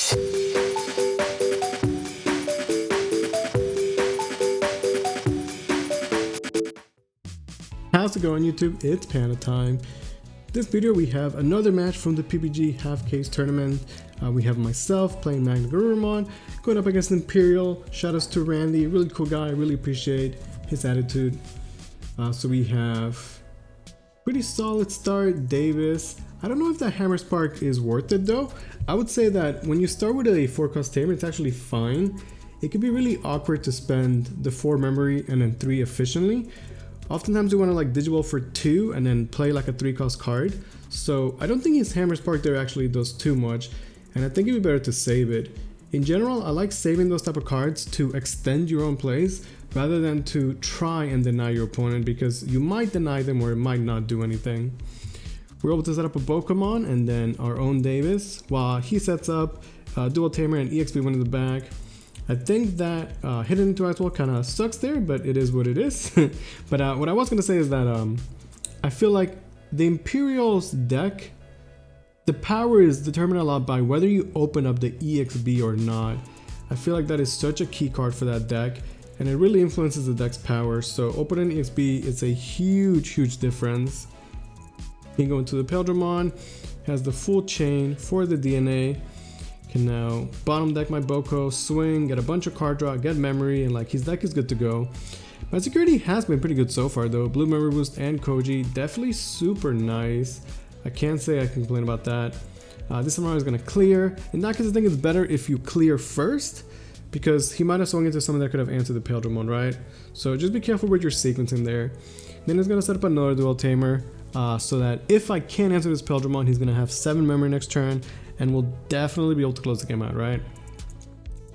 How's it going, YouTube? It's Panda time. This video we have another match from the PPG half case tournament. We have myself playing MagnaGarurumon going up against Imperial. Shout outs to Randy, really cool guy, really appreciate his attitude. So we have pretty solid start. Davis, I don't know if that Hammer Spark is worth it though. I would say that when you start with a 4-cost tamer, it's actually fine. It could be really awkward to spend the 4 memory and then 3 efficiently. Oftentimes you want to like Digiball for 2 and then play like a 3-cost card. So I don't think his Hammer Spark there actually does too much, and I think it'd be better to save it. In general, I like saving those type of cards to extend your own plays rather than to try and deny your opponent, because you might deny them or it might not do anything. We're able to set up a Pokemon and then our own Davis while he sets up Dual Tamer and EX2 win in the back. I think that hitting into Ice Wall kind of sucks there, but it is what it is. But what I was going to say is that I feel like the Imperial's deck, the power is determined a lot by whether you open up the EXB or not. I feel like that is such a key card for that deck, and it really influences the deck's power. So opening EXB is a huge difference. You can go into the Imperialdramon, has the full chain for the DNA. Can now bottom deck my Boko, swing, get a bunch of card draw, get memory, and like his deck is good to go. My security has been pretty good so far though. Blue memory boost and Koji, definitely super nice. I can't say I can complain about that. This time around is gonna clear. In that case, I think it's better if you clear first, because he might have swung into something that could have answered the Imperialdramon, right? So just be careful with your sequencing there. Then he's gonna set up another Dual Tamer, so that if I can't answer this Imperialdramon, he's gonna have 7 memory next turn, and we'll definitely be able to close the game out, right?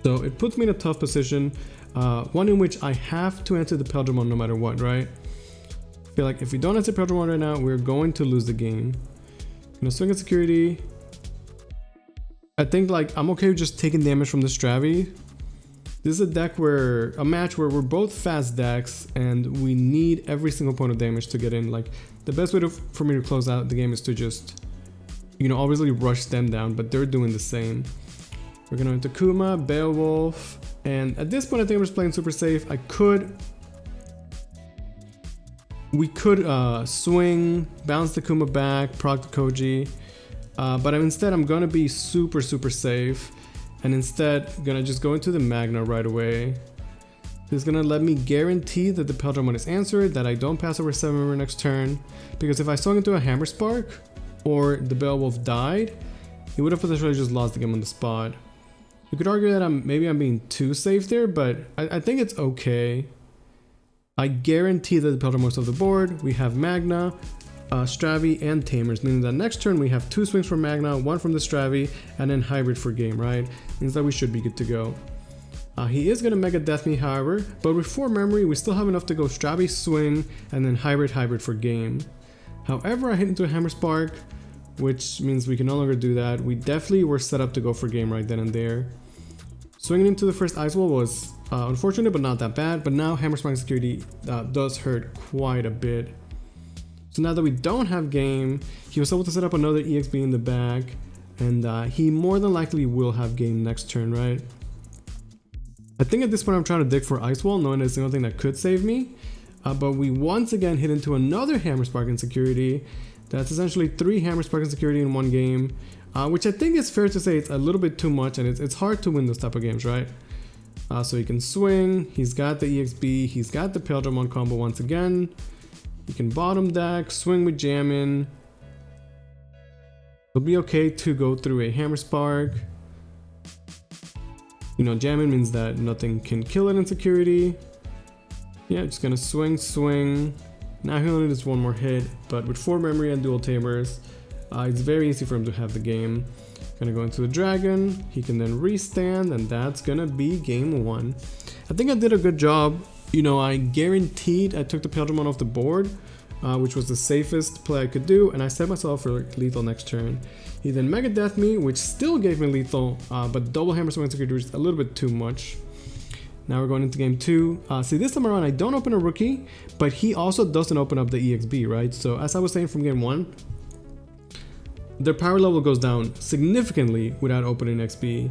So it puts me in a tough position, one in which I have to answer the Imperialdramon no matter what, right? I feel like if we don't answer Imperialdramon right now, we're going to lose the game. I'm gonna swing at security. I think like I'm okay with just taking damage from the Stravi. This is a match where we're both fast decks and we need every single point of damage to get in. Like the best way for me to close out the game is to just, you know, obviously rush them down, but they're doing the same. We're gonna into Kuma, Beowulf, and at this point I think I'm just playing super safe. We could swing, bounce the Kuma back, proc the Koji, but instead I'm gonna be super safe, and instead gonna just go into the Magna right away. This is gonna let me guarantee that the Imperialdramon is answered, that I don't pass over 7 memory next turn, because if I swung into a Hammer Spark or the Beowulf died, he would have potentially just lost the game on the spot. You could argue that maybe I'm being too safe there, but I think it's okay. I guarantee that the Imperialdramon is off the board. We have Magna, Stravi, and Tamers, meaning that next turn we have 2 swings from Magna, 1 from the Stravi, and then Hybrid for game, right? Means that we should be good to go. He is going to Mega Death me, however, but with 4 memory, we still have enough to go Stravi, swing, and then Hybrid for game. However, I hit into a Hammer Spark, which means we can no longer do that. We definitely were set up to go for game right then and there. Swinging into the first Ice Wall was unfortunate, but not that bad. But now Hammer Spark security does hurt quite a bit. So now that we don't have game, he was able to set up another EXB in the back, and he more than likely will have game next turn, right? I think at this point I'm trying to dig for Ice Wall, knowing it's the only thing that could save me. But we once again hit into another Hammer Spark insecurity. That's essentially 3 Hammer Spark insecurity in one game, which I think is fair to say it's a little bit too much, and it's hard to win those type of games, right? So he can swing, he's got the EXB, he's got the Imperialdramon combo once again. He can bottom deck, swing with Jammin. It'll be okay to go through a Hammer Spark. You know, Jammin means that nothing can kill it in security. Yeah, just gonna swing. Now he only needs 1 more hit, but with 4 memory and Dual Tamers, it's very easy for him to have the game. Gonna go into the Dragon, he can then restand, and that's gonna be game 1. I think I did a good job. You know, I guaranteed I took the Imperialdramon off the board, which was the safest play I could do, and I set myself for lethal next turn. He then Mega Death me, which still gave me lethal, but double Hammer Swing security was a little bit too much. Now we're going into game 2. See, this time around I don't open a rookie, but he also doesn't open up the EXB, right? So as I was saying from game 1, their power level goes down significantly without opening XP.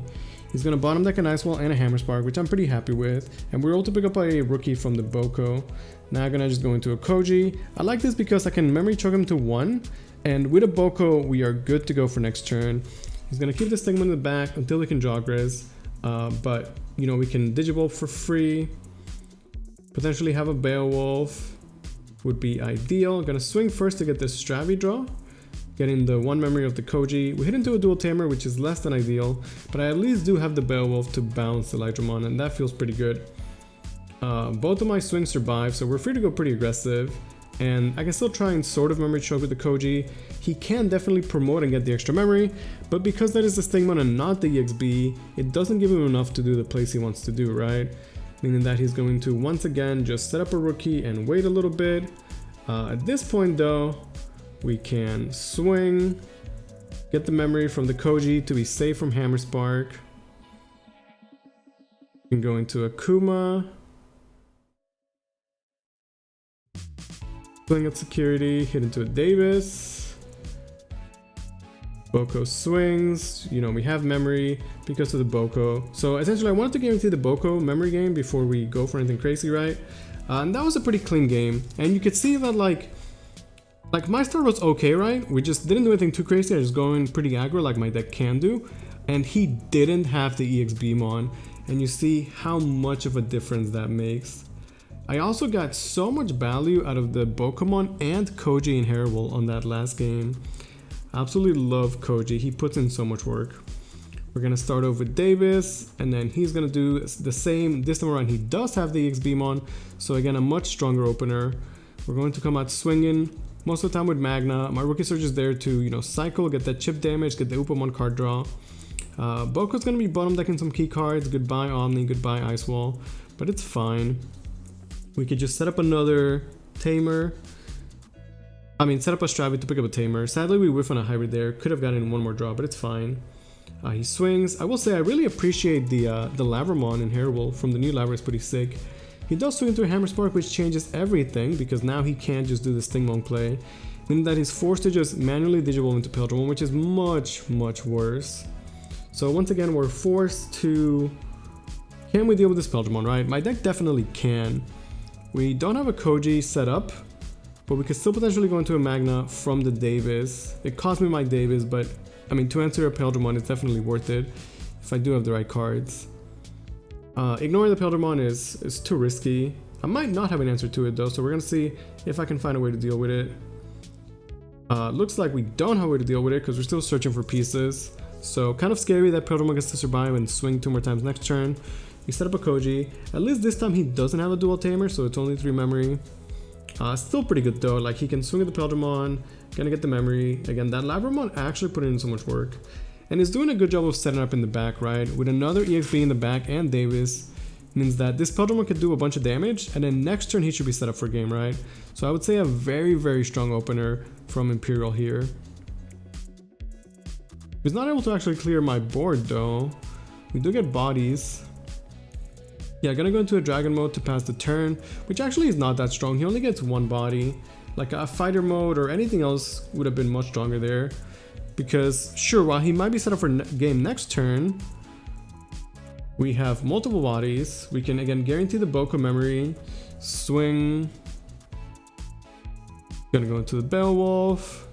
He's going to bottom deck an Ice Wall and a Hammer Spark, which I'm pretty happy with. And we're able to pick up a rookie from the Boko. Now I'm going to just go into a Koji. I like this because I can memory choke him to 1. And with a Boko, we are good to go for next turn. He's going to keep this thing in the back until we can draw Grizz. But, you know, we can Digivolve for free. Potentially have a Beowulf. Would be ideal. Going to swing first to get this Stravi draw. Getting the 1 memory of the Koji. We hit into a dual tamer, which is less than ideal, but I at least do have the Beowulf to bounce the Lightramon, and that feels pretty good. Both of my swings survive, so we're free to go pretty aggressive, and I can still try and sort of memory choke with the Koji. He can definitely promote and get the extra memory, but because that is the Stigmon and not the EXB, it doesn't give him enough to do the plays he wants to do, right? Meaning that he's going to once again just set up a rookie and wait a little bit. At this point though, we can swing, get the memory from the Koji to be safe from Hammer Spark. We can go into a Kuma. Swing at security, hit into a Davis. Boko swings, you know, we have memory because of the Boko. So essentially I wanted to guarantee the Boko memory game before we go for anything crazy, right? And that was a pretty clean game. And you could see that like my start was okay, right? We just didn't do anything too crazy. I was going pretty aggro like my deck can do. And he didn't have the EXBmon. And you see how much of a difference that makes. I also got so much value out of the Bokomon and Koji and Herald on that last game. Absolutely love Koji. He puts in so much work. We're going to start over with Davis. And then he's going to do the same. This time around he does have the EXBmon. So again, a much stronger opener. We're going to come out swinging. Most of the time with Magna, my Rookie Surge is there to, you know, cycle, get that chip damage, get the Upamon card draw. Boko's going to be bottom decking some key cards. Goodbye Omni, goodbye Ice Wall. But it's fine. We could just set up another Tamer. Set up a Stravi to pick up a Tamer. Sadly, we whiff on a hybrid there. Could have gotten one more draw, but it's fine. He swings. I will say I really appreciate the Lavramon in Herald from the new Lavra. Is pretty sick. He does swing into a Hammer Spark, which changes everything because now he can't just do the Stingmon play. Meaning that he's forced to just manually Digivolve into Imperialdramon, which is much, much worse. So once again, we're forced to... Can we deal with this Imperialdramon, right? My deck definitely can. We don't have a Koji set up, but we could still potentially go into a Magna from the Davis. It cost me my Davis, but to answer a Imperialdramon, it's definitely worth it if I do have the right cards. Ignoring the Imperialdramon is too risky. I might not have an answer to it though, so we're gonna see if I can find a way to deal with it. Looks like we don't have a way to deal with it because we're still searching for pieces. So kind of scary that Imperialdramon gets to survive and swing 2 more times next turn. We set up a Koji. At least this time he doesn't have a dual tamer, so it's only 3 memory. Still pretty good though, like he can swing at the Imperialdramon, gonna get the memory. Again, that Lavramon actually put in so much work. And is doing a good job of setting up in the back, right? With another EXB in the back and Davis, means that this Imperialdramon could do a bunch of damage, and then next turn he should be set up for game, right? So I would say a very, very strong opener from Imperial here. He's not able to actually clear my board though. We do get bodies. Yeah, gonna go into a dragon mode to pass the turn, which actually is not that strong. He only gets 1 body. Like a fighter mode or anything else would have been much stronger there. Because sure, while he might be set up for game next turn, we have multiple bodies. We can again guarantee the Boko memory. Swing. Gonna go into the Beowulf.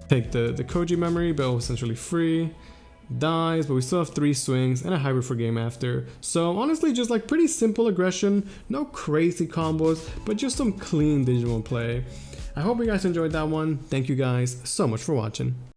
Take the Koji memory. Beowulf essentially free. Dies, but we still have 3 swings and a hybrid for game after. So honestly, just like pretty simple aggression, no crazy combos, but just some clean Digimon play. I hope you guys enjoyed that one. Thank you guys so much for watching.